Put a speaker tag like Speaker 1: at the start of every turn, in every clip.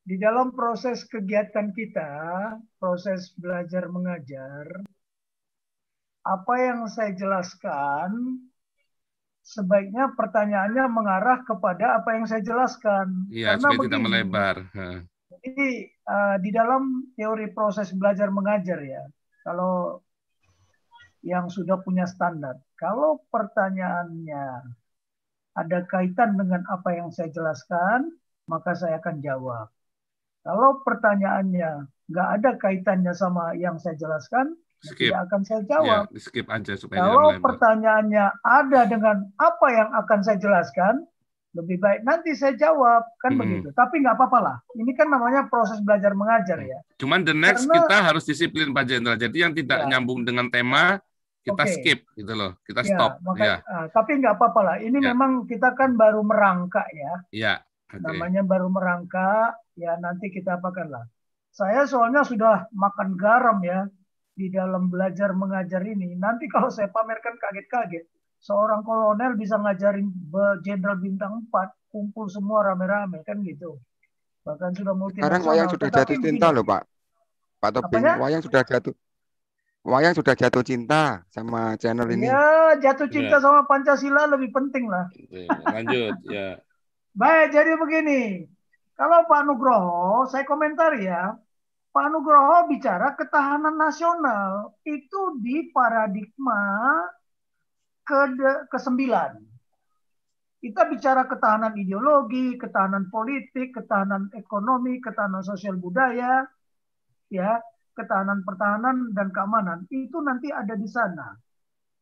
Speaker 1: di dalam proses kegiatan kita, proses belajar mengajar, apa yang saya jelaskan, sebaiknya pertanyaannya mengarah kepada apa yang saya jelaskan.
Speaker 2: Iya,
Speaker 1: Karena
Speaker 2: supaya tidak
Speaker 1: begini,
Speaker 2: melebar.
Speaker 1: jadi di dalam teori proses belajar mengajar ya, kalau yang sudah punya standar, kalau pertanyaannya ada kaitan dengan apa yang saya jelaskan, maka saya akan jawab. Kalau pertanyaannya nggak ada kaitannya sama yang saya jelaskan,
Speaker 2: Skip.
Speaker 1: tidak akan saya
Speaker 2: Ya,
Speaker 1: jawab.
Speaker 2: di skip aja supaya tidak
Speaker 1: Kalau
Speaker 2: melebar.
Speaker 1: pertanyaannya ada dengan apa yang akan saya jelaskan, lebih baik nanti saya jawab, kan begitu. Tapi nggak apa-apa lah. Ini kan namanya proses belajar mengajar ya.
Speaker 2: Cuman the next
Speaker 1: Karena,
Speaker 2: kita harus disiplin Pak Jenderal. Jadi yang tidak
Speaker 1: ya,
Speaker 2: nyambung dengan tema, kita
Speaker 1: oke.
Speaker 2: skip gitu loh. Kita
Speaker 1: Ya,
Speaker 2: stop. Ya,
Speaker 1: tapi nggak apa-apa lah. Ini
Speaker 2: ya,
Speaker 1: memang kita kan baru merangkak ya.
Speaker 2: ya. Oke.
Speaker 1: Namanya baru merangkak, ya nanti kita apakan lah. Saya soalnya sudah makan garam ya di dalam belajar mengajar ini. Nanti kalau saya pamerkan kaget-kaget, seorang kolonel bisa ngajarin jenderal bintang 4, kumpul semua rame-rame kan gitu. Bahkan sudah
Speaker 3: Sekarang wayang
Speaker 1: multinasional.
Speaker 3: sudah
Speaker 1: Tetapi
Speaker 3: jatuh cinta
Speaker 1: begini,
Speaker 3: loh Pak. Pak Tobing,
Speaker 1: apanya?
Speaker 3: Wayang sudah jatuh cinta sama channel ini.
Speaker 1: Ya, jatuh cinta
Speaker 2: Ya.
Speaker 1: sama Pancasila lebih penting lah.
Speaker 2: Lanjut, ya.
Speaker 1: Baik, jadi begini. Kalau Pak Nugroho, saya komentar ya. Pak Nugroho bicara ketahanan nasional itu di paradigma ke-9. Kita bicara ketahanan ideologi, ketahanan politik, ketahanan ekonomi, ketahanan sosial budaya, ya, ketahanan pertahanan dan keamanan itu nanti ada di sana.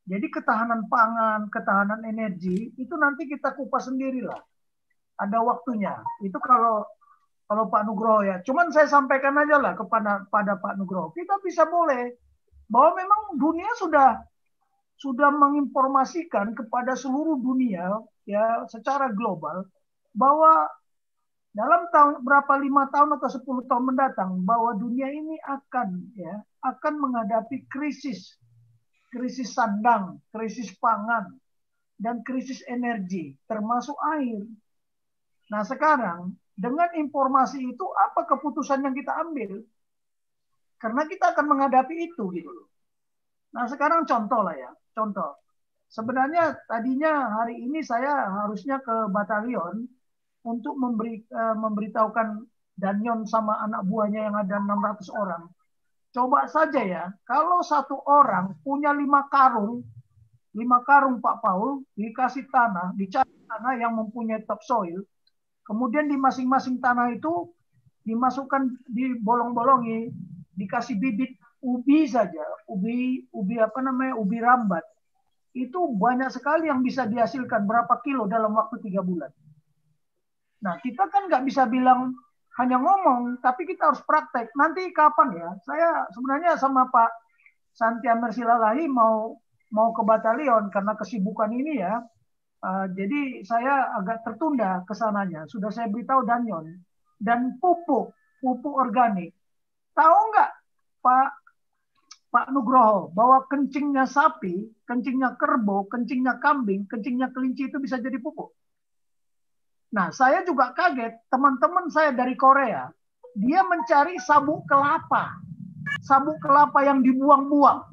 Speaker 1: Jadi ketahanan pangan, ketahanan energi itu nanti kita kupas sendirilah. Ada waktunya. Itu kalau Pak Nugroho ya. Cuman saya sampaikan aja lah kepada Pak Nugroho. Kita bisa boleh bahwa memang dunia sudah menginformasikan kepada seluruh dunia ya secara global bahwa dalam tahun berapa 5 tahun atau 10 tahun mendatang bahwa dunia ini akan menghadapi krisis sandang, krisis pangan dan krisis energi termasuk air. Nah, sekarang dengan informasi itu apa keputusan yang kita ambil? Karena kita akan menghadapi itu gitu loh. Nah, sekarang contoh lah ya, contoh. Sebenarnya tadinya hari ini saya harusnya ke batalion untuk memberitahukan Danyon sama anak buahnya yang ada 600 orang. Coba saja ya, kalau satu orang punya 5 karung Pak Paul, dikasih tanah, dicari tanah yang mempunyai topsoil, kemudian di masing-masing tanah itu dimasukkan, dibolong-bolongi, dikasih bibit ubi saja, ubi apa namanya, ubi rambat. Itu banyak sekali yang bisa dihasilkan berapa kilo dalam waktu 3 bulan. Nah, kita kan nggak bisa bilang hanya ngomong, tapi kita harus praktek. Nanti kapan ya? Saya sebenarnya sama Pak Santi Amer Silalahi mau ke batalion karena kesibukan ini ya. Jadi saya agak tertunda ke sananya. Sudah saya beritahu Danyon. Dan pupuk organik. Tahu nggak Pak Nugroho bahwa kencingnya sapi, kencingnya kerbau, kencingnya kambing, kencingnya kelinci itu bisa jadi pupuk? Nah, saya juga kaget. Teman-teman saya dari Korea, dia mencari sabuk kelapa. Sabuk kelapa yang dibuang-buang.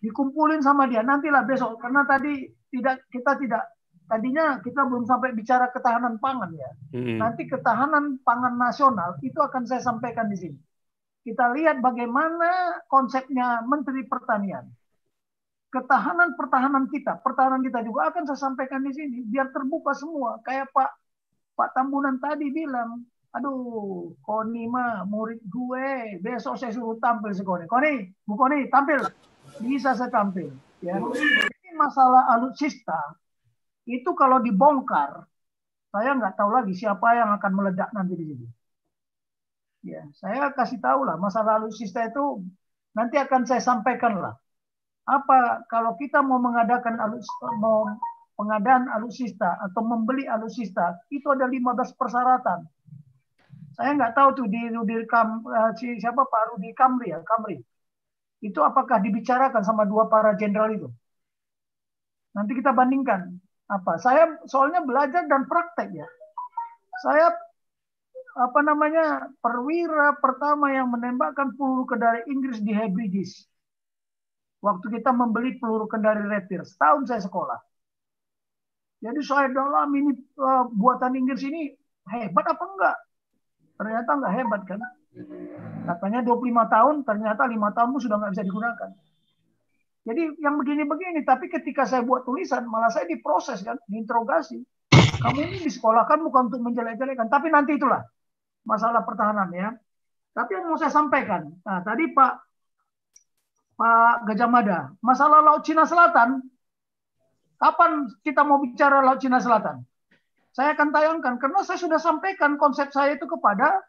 Speaker 1: Dikumpulin sama dia. Nantilah besok. Karena tadinya kita belum sampai bicara ketahanan pangan ya. Nanti ketahanan pangan nasional itu akan saya sampaikan di sini. Kita lihat bagaimana konsepnya Menteri Pertanian. Pertahanan kita juga akan saya sampaikan di sini. Biar terbuka semua. Kayak Pak Tambunan tadi bilang, aduh, Koni mah murid gue. Besok saya suruh tampil si Koni. Bu Koni, tampil. Bisa saya tampil. Ya. Ini masalah alutsista, itu kalau dibongkar, saya nggak tahu lagi siapa yang akan meledak nanti di sini. Ya, saya kasih tahu lah, masalah alutsista itu nanti akan saya sampaikan lah. Apa kalau kita mau pengadaan alutsista atau membeli alutsista, itu ada 15 persyaratan. Saya nggak tahu tuh siapa Pak Rudi Kamri. Itu apakah dibicarakan sama para jenderal itu? Nanti kita bandingkan. Saya soalnya belajar dan praktek ya. Saya apa namanya, perwira pertama yang menembakkan peluru kendali Inggris di Hebrides. Waktu kita membeli peluru kendali Rapier, setahun saya sekolah. Jadi saya dalam ini buatan Inggris ini hebat apa enggak? Ternyata enggak hebat kan? Katanya 25 tahun, ternyata 5 tahun pun sudah nggak bisa digunakan. Jadi yang begini-begini, tapi ketika saya buat tulisan, malah saya diproses kan, diinterogasi. Kamu ini disekolahkan bukan untuk menjelek-jelekan, tapi nanti itulah masalah pertahanan ya. Tapi yang mau saya sampaikan, nah tadi Pak Gajah Mada, masalah Laut Cina Selatan, kapan kita mau bicara Laut Cina Selatan? Saya akan tayangkan, karena saya sudah sampaikan konsep saya itu kepada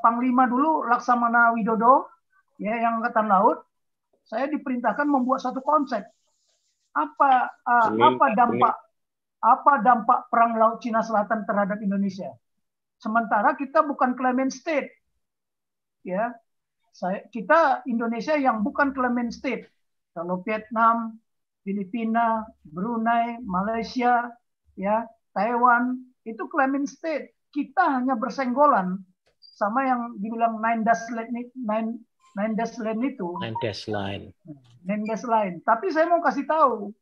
Speaker 1: Panglima dulu Laksamana Widodo, ya, yang Angkatan Laut. Saya diperintahkan membuat satu konsep. Apa dampak perang Laut Cina Selatan terhadap Indonesia? Sementara kita bukan claimant state, ya. Kita Indonesia yang bukan claimant state. Kalau Vietnam, Filipina, Brunei, Malaysia, ya, Taiwan itu claimant state. Kita hanya bersenggolan sama yang dibilang nine dash line. Tapi saya mau kasih tahu,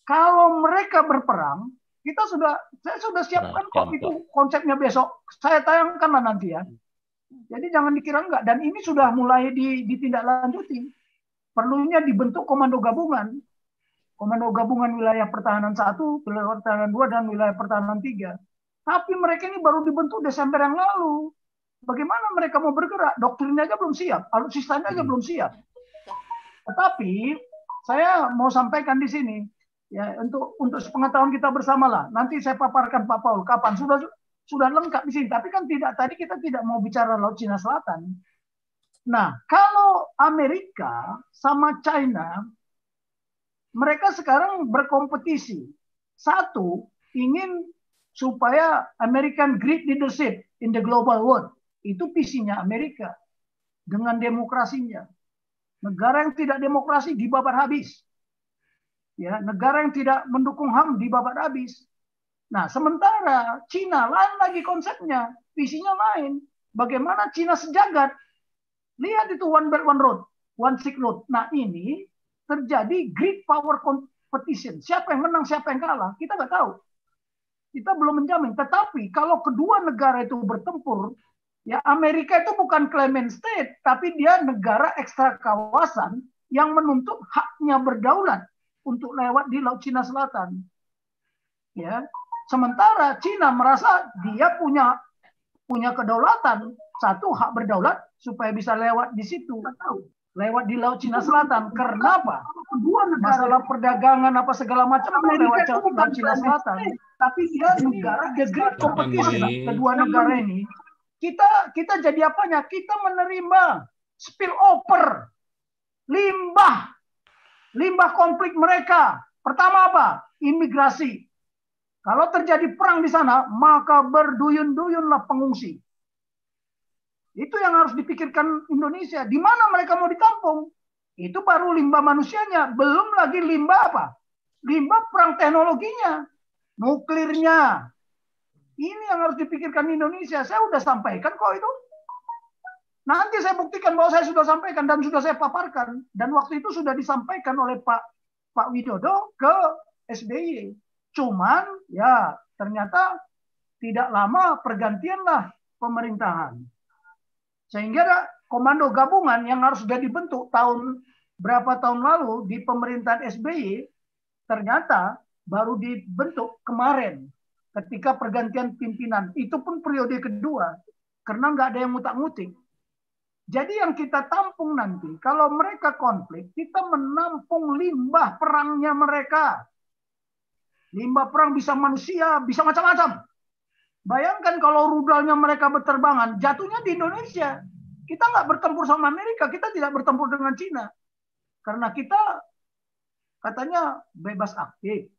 Speaker 1: kalau mereka berperang, saya sudah siapkan kok itu konsepnya besok. Saya tayangkan lah nanti ya. Jadi jangan dikira enggak. Dan ini sudah mulai ditindaklanjuti. Perlunya dibentuk komando gabungan. Komando gabungan wilayah pertahanan 1, wilayah pertahanan 2, dan wilayah pertahanan 3. Tapi mereka ini baru dibentuk Desember yang lalu. Bagaimana mereka mau bergerak? Doktrinnya aja belum siap, alutsistanya aja belum siap. Tetapi saya mau sampaikan di sini, ya, untuk sepengetahuan kita bersama lah. Nanti saya paparkan Pak Paul kapan sudah lengkap di sini. Tapi kan tadi kita tidak mau bicara Laut Cina Selatan. Nah, kalau Amerika sama China, mereka sekarang berkompetisi. Satu, ingin supaya American great leadership in the global world. Itu visinya Amerika dengan demokrasinya. Negara yang tidak demokrasi dibabat habis. Ya, negara yang tidak mendukung HAM dibabat habis. Nah, sementara Cina lain lagi konsepnya, visinya lain. Bagaimana Cina sejagat? Lihat itu One Belt One Road, One Silk Road. Nah, ini terjadi great power competition. Siapa yang menang, siapa yang kalah, kita nggak tahu. Kita belum menjamin. Tetapi kalau kedua negara itu bertempur, ya Amerika itu bukan claimant state, tapi dia negara ekstra kawasan yang menuntut haknya berdaulat untuk lewat di Laut Cina Selatan. Ya, sementara Cina merasa dia punya kedaulatan, satu hak berdaulat supaya bisa lewat di situ, lewat di Laut Cina Selatan. Kenapa? Masalah perdagangan apa segala macam lewat Laut Cina Selatan. Tapi dia negara the great competition. Kedua negara ini kita jadi apanya? Kita menerima spillover, limbah konflik mereka. Pertama apa? Imigrasi. Kalau terjadi perang di sana, maka berduyun-duyunlah pengungsi. Itu yang harus dipikirkan Indonesia. Di mana mereka mau ditampung? Itu baru limbah manusianya. Belum lagi limbah apa? Limbah perang teknologinya. Nuklirnya. Ini yang harus dipikirkan Indonesia. Saya sudah sampaikan kok itu. Nanti saya buktikan bahwa saya sudah sampaikan dan sudah saya paparkan. Dan waktu itu sudah disampaikan oleh Pak Widodo ke SBY. Cuman ya ternyata tidak lama pergantianlah pemerintahan. Sehingga komando gabungan yang harus sudah dibentuk berapa tahun lalu di pemerintahan SBY ternyata baru dibentuk kemarin ketika pergantian pimpinan. Itu pun periode kedua karena nggak ada yang ngutak-ngutik. Jadi yang kita tampung nanti kalau mereka konflik, kita menampung limbah perangnya mereka. Limbah perang bisa manusia, bisa macam-macam. Bayangkan kalau rudalnya mereka berterbangan, jatuhnya di Indonesia. Kita nggak bertempur sama Amerika, kita tidak bertempur dengan Cina. Karena kita katanya bebas aktif.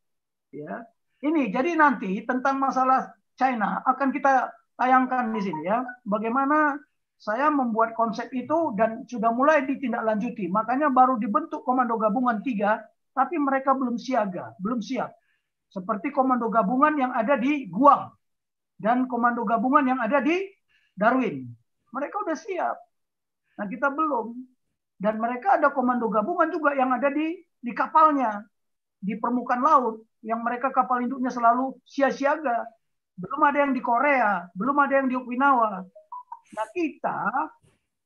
Speaker 1: Ya. Ini jadi nanti tentang masalah China akan kita tayangkan di sini ya. Bagaimana saya membuat konsep itu dan sudah mulai ditindaklanjuti. Makanya baru dibentuk Komando Gabungan 3, tapi mereka belum siaga, belum siap. Seperti komando gabungan yang ada di Guam. dan komando gabungan yang ada di Darwin. Mereka udah siap. Nah, kita belum. Dan mereka ada komando gabungan juga yang ada di kapalnya, di permukaan laut, yang mereka kapal induknya selalu siaga. Belum ada yang di Korea, belum ada yang di Okinawa. Nah, kita,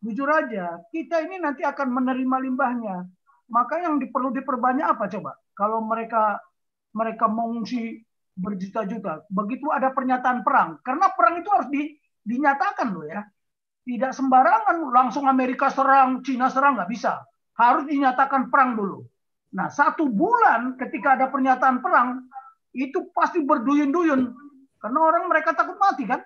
Speaker 1: jujur aja, kita ini nanti akan menerima limbahnya. Maka yang perlu diperbanyak apa coba? Kalau mereka mengungsi berjuta-juta, begitu ada pernyataan perang, karena perang itu harus dinyatakan loh ya. Tidak sembarangan langsung Amerika serang, Cina serang, nggak bisa. Harus dinyatakan perang dulu. Nah, 1 bulan ketika ada pernyataan perang, itu pasti berduyun-duyun. Karena mereka takut mati kan.